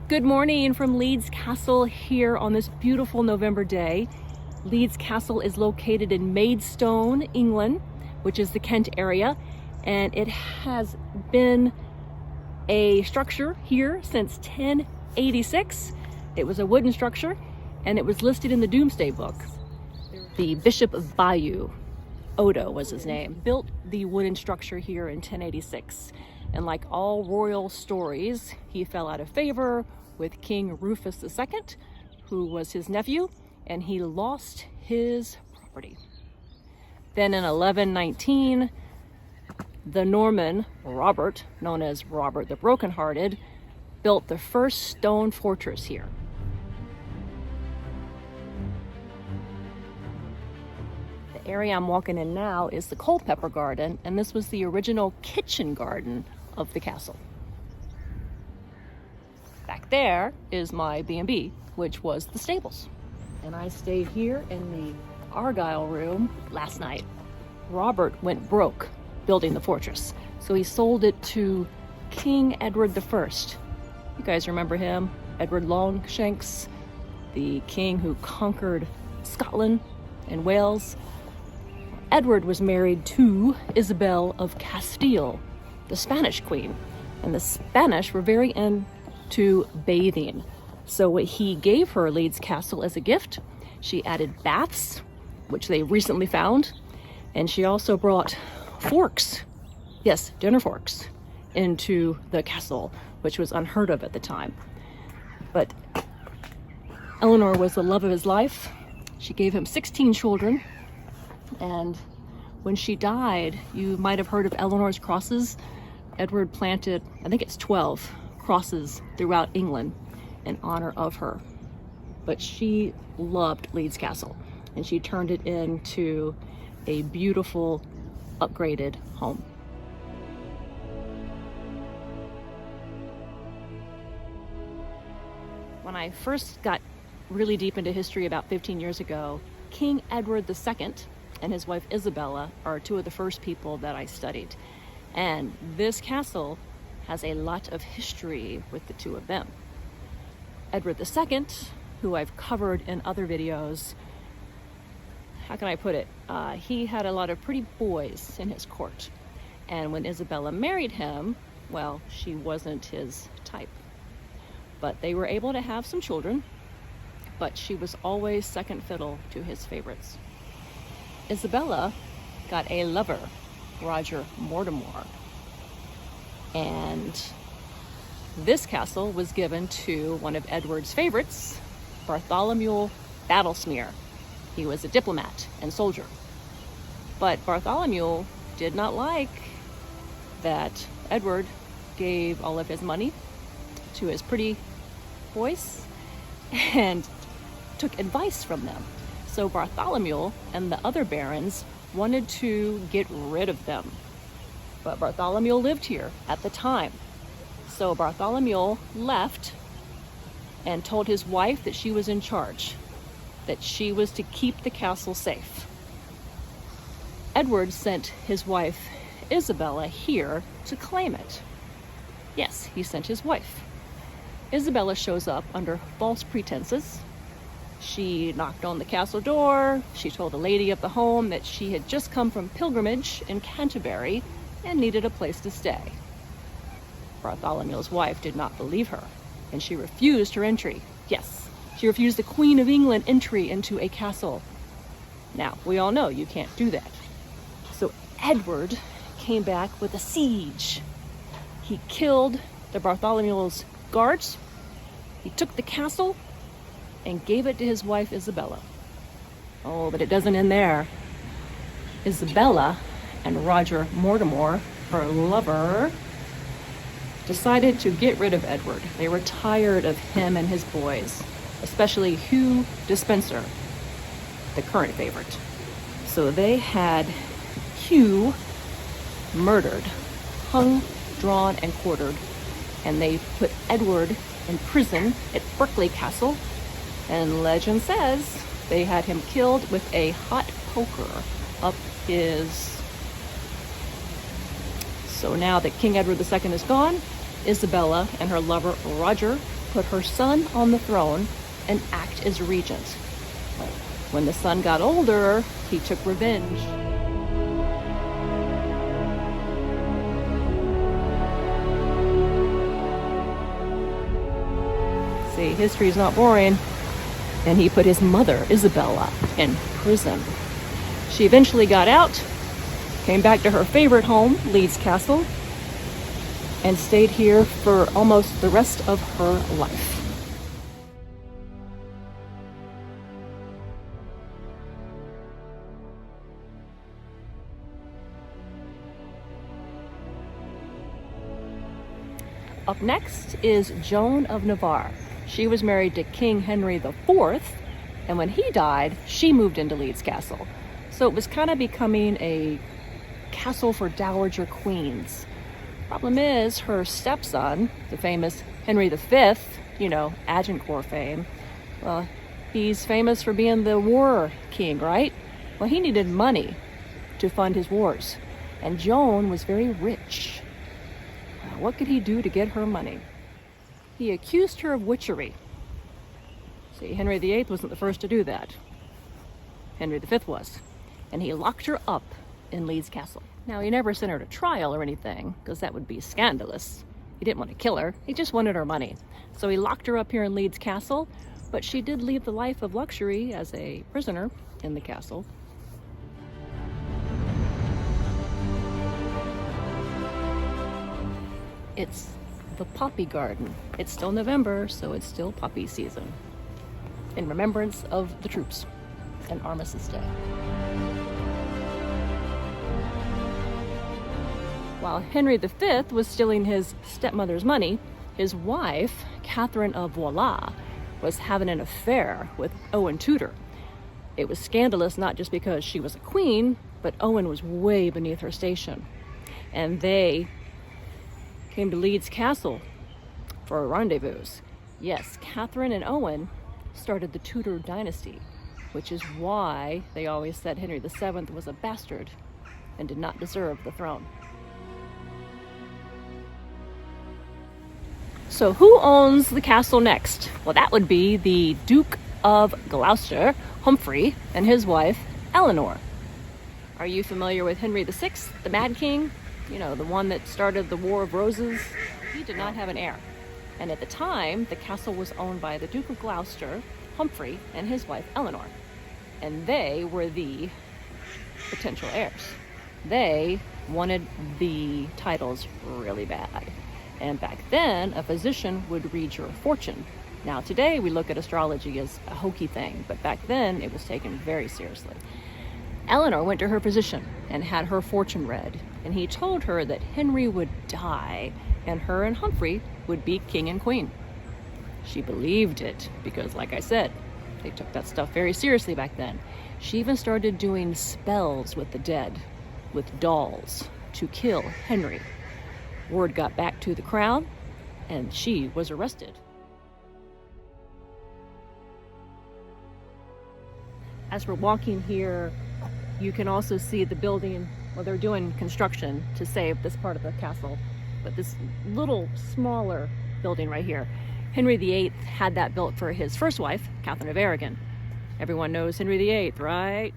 Good morning from Leeds Castle here on this beautiful November day. Leeds Castle is located in Maidstone, England, which is the Kent area, and it has been a structure here since 1086. It was a wooden structure, and it was listed in the Domesday Book. The Bishop of Bayeux, Odo was his name, built the wooden structure here in 1086. And like all royal stories, he fell out of favor with King Rufus II, who was his nephew, and he lost his property. Then in 1119, the Norman Robert, known as Robert the Brokenhearted, built the first stone fortress here. The area I'm walking in now is the Culpeper Garden, and this was the original kitchen garden of the castle. Back there is my B&B, which was the stables. And I stayed here in the Argyle room last night. Robert went broke building the fortress, so he sold it to King Edward I. You guys remember him? Edward Longshanks, the king who conquered Scotland and Wales. Edward was married to Isabel of Castile, the Spanish queen, and the Spanish were very into bathing. So he gave her Leeds Castle as a gift. She added baths, which they recently found, and she also brought forks, yes, dinner forks, into the castle, which was unheard of at the time. But Eleanor was the love of his life. She gave him 16 children, and when she died, you might have heard of Eleanor's crosses. Edward planted, I think it's 12 crosses throughout England in honor of her. But she loved Leeds Castle, and she turned it into a beautiful, upgraded home. When I first got really deep into history about 15 years ago, King Edward II and his wife Isabella are two of the first people that I studied. And this castle has a lot of history with the two of them. Edward II, who I've covered in other videos, how can I put it? He had a lot of pretty boys in his court. And when Isabella married him, well, she wasn't his type. But they were able to have some children, but she was always second fiddle to his favorites. Isabella got a lover, Roger Mortimer, and this castle was given to one of Edward's favorites, Bartholomew Battlesmere. He was a diplomat and soldier, but Bartholomew did not like that Edward gave all of his money to his pretty boys and took advice from them. So Bartholomew and the other barons wanted to get rid of them. But Bartholomew lived here at the time. So Bartholomew left and told his wife that she was in charge, that she was to keep the castle safe. Edward sent his wife Isabella here to claim it. Yes, he sent his wife. Isabella shows up under false pretenses. She knocked on the castle door. She told the lady of the home that she had just come from pilgrimage in Canterbury and needed a place to stay. Bartholomew's wife did not believe her, and she refused her entry. Yes, she refused the Queen of England entry into a castle. Now, we all know you can't do that. So Edward came back with a siege. He killed the Bartholomew's guards. He took the castle and gave it to his wife Isabella. Oh, but it doesn't end there. Isabella and Roger Mortimer, her lover, decided to get rid of Edward. They were tired of him and his boys, especially Hugh Despenser, the current favorite. So they had Hugh murdered, hung, drawn, and quartered, and they put Edward in prison at Berkeley Castle. And legend says they had him killed with a hot poker up his. So now that King Edward II is gone, Isabella and her lover Roger put her son on the throne and act as regent. When the son got older, he took revenge. See, history's not boring. And he put his mother, Isabella, in prison. She eventually got out, came back to her favorite home, Leeds Castle, and stayed here for almost the rest of her life. Up next is Joan of Navarre. She was married to King Henry IV, and when he died, she moved into Leeds Castle. So it was kind of becoming a castle for dowager queens. Problem is, her stepson, the famous Henry V, Agincourt fame, well, he's famous for being the war king, right? Well, he needed money to fund his wars, and Joan was very rich. What could he do to get her money? He accused her of witchery. See, Henry VIII wasn't the first to do that. Henry V was. And he locked her up in Leeds Castle. Now, he never sent her to trial or anything, because that would be scandalous. He didn't want to kill her. He just wanted her money. So he locked her up here in Leeds Castle, but she did lead the life of luxury as a prisoner in the castle. It's the poppy garden. It's still November, so it's still poppy season. In remembrance of the troops and Armistice Day. While Henry V was stealing his stepmother's money, his wife, Catherine of Valois, was having an affair with Owen Tudor. It was scandalous not just because she was a queen, but Owen was way beneath her station. And they came to Leeds Castle for a rendezvous. Yes, Catherine and Owen started the Tudor dynasty, which is why they always said Henry VII was a bastard and did not deserve the throne. So who owns the castle next? Well, that would be the Duke of Gloucester, Humphrey, and his wife, Eleanor. Are you familiar with Henry VI, the Mad King? The one that started the War of Roses? He did not have an heir. And at the time, the castle was owned by the Duke of Gloucester, Humphrey, and his wife, Eleanor. And they were the potential heirs. They wanted the titles really bad. And back then, a physician would read your fortune. Now, today, we look at astrology as a hokey thing, but back then, it was taken very seriously. Eleanor went to her physician and had her fortune read, and he told her that Henry would die, and her and Humphrey would be king and queen. She believed it, because like I said, they took that stuff very seriously back then. She even started doing spells with the dead, with dolls, to kill Henry. Word got back to the crown, and she was arrested. As we're walking here, you can also see the building. Well, they're doing construction to save this part of the castle, but this little smaller building right here, Henry VIII had that built for his first wife, Catherine of Aragon. Everyone knows Henry VIII, right?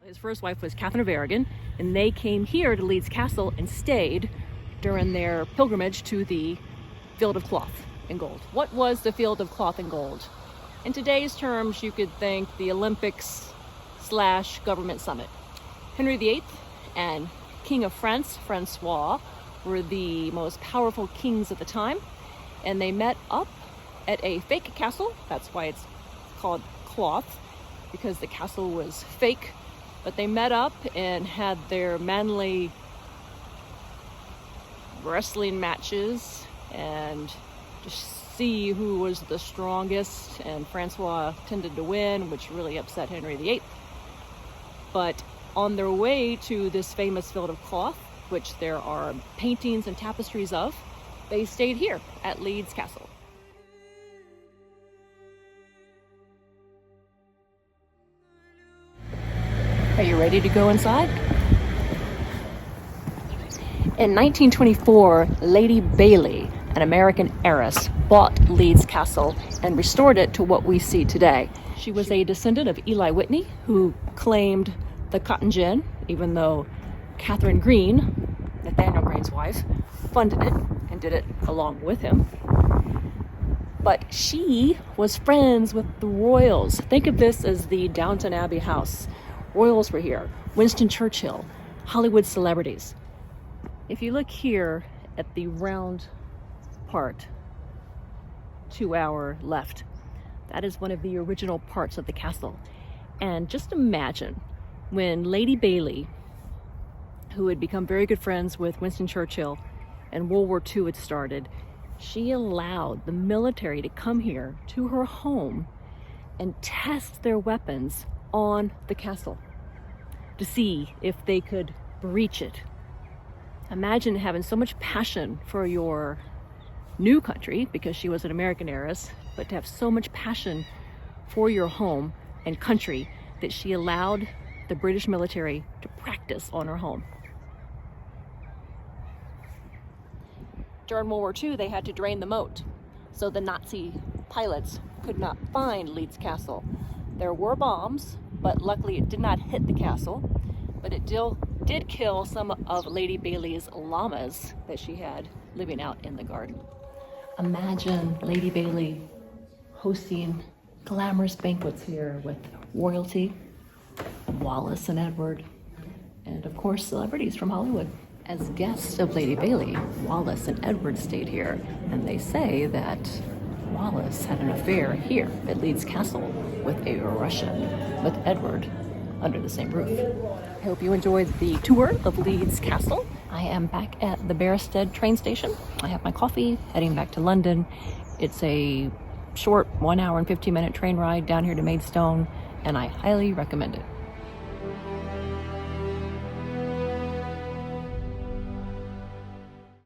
His first wife was Catherine of Aragon, and they came here to Leeds Castle and stayed during their pilgrimage to the Field of Cloth and Gold. What was the Field of Cloth and Gold? In today's terms, you could think the Olympics/government summit. Henry VIII and King of France, Francois, were the most powerful kings at the time, and they met up at a fake castle. That's why it's called cloth, because the castle was fake. But they met up and had their manly wrestling matches and just see who was the strongest, and Francois tended to win, which really upset Henry VIII. But on their way to this famous Field of Cloth, which there are paintings and tapestries of, they stayed here at Leeds Castle. Are you ready to go inside? In 1924, Lady Bailey, an American heiress, bought Leeds Castle and restored it to what we see today. She was a descendant of Eli Whitney, who claimed the cotton gin, even though Catherine Green, Nathaniel Green's wife, funded it and did it along with him. But she was friends with the royals. Think of this as the Downton Abbey house. Royals were here, Winston Churchill, Hollywood celebrities. If you look here at the round part, 2 hour left, that is one of the original parts of the castle. And just imagine when Lady Bailey, who had become very good friends with Winston Churchill and World War II had started, she allowed the military to come here to her home and test their weapons on the castle to see if they could breach it. Imagine having so much passion for your new country, because she was an American heiress, but to have so much passion for your home and country that she allowed the British military to practice on her home. During World War II, they had to drain the moat, so the Nazi pilots could not find Leeds Castle. There were bombs, but luckily it did not hit the castle, but it did kill some of Lady Bailey's llamas that she had living out in the garden. Imagine Lady Bailey hosting glamorous banquets here with royalty, Wallace and Edward, and of course celebrities from Hollywood. As guests of Lady Bailey, Wallace and Edward stayed here, and they say that Wallace had an affair here at Leeds Castle with a Russian, with Edward, under the same roof. I hope you enjoyed the tour of Leeds Castle. I am back at the Barrowstead train station. I have my coffee, heading back to London. It's a short 1 hour and 15-minute train ride down here to Maidstone, and I highly recommend it.